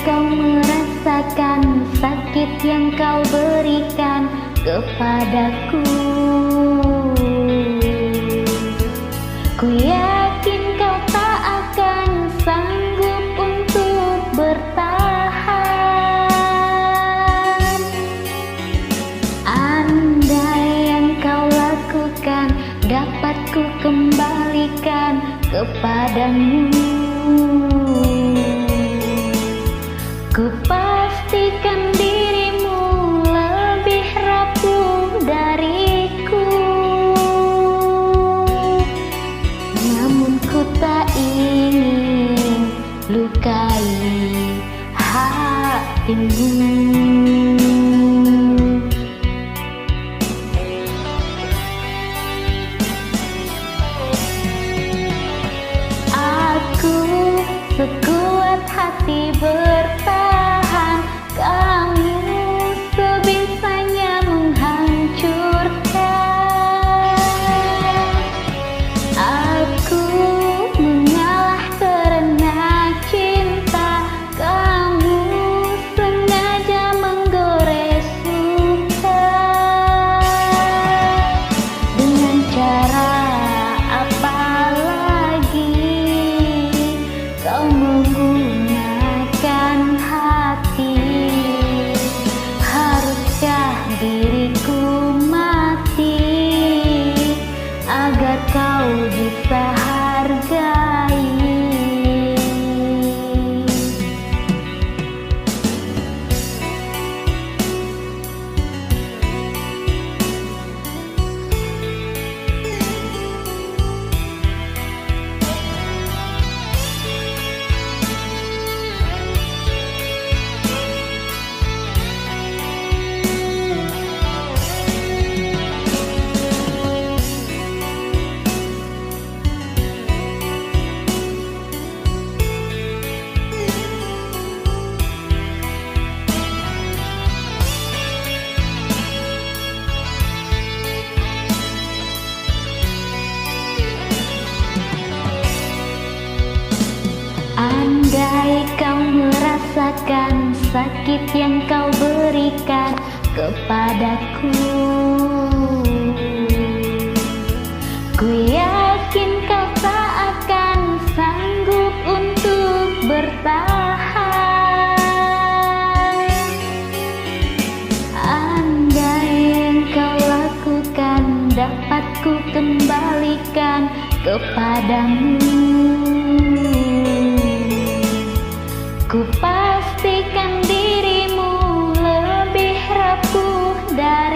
kau merasakan sakit yang kau berikan kepadaku, ku yakin kau tak akan sanggup untuk bertahan. Andai yang kau lakukan dapat ku kembalikan kepadamu, ku pastikan dirimu lebih rapuh dariku. Namun ku tak ingin lukai hatimu. Sekuat hati bertahan, kamu sebisanya menghancurkan. Aku mengalah karena cinta, kamu sengaja menggores luka. Dengan cara apa lagi kau menggunakan hati? Haruskah diriku mati agar kau bisa hargai? Andai kau merasakan sakit yang kau berikan kepadaku, ku yakin kau tak akan sanggup untuk bertahan. Andai yang kau lakukan dapat ku kembalikan kepadamu, ku pastikan dirimu lebih rapuh dari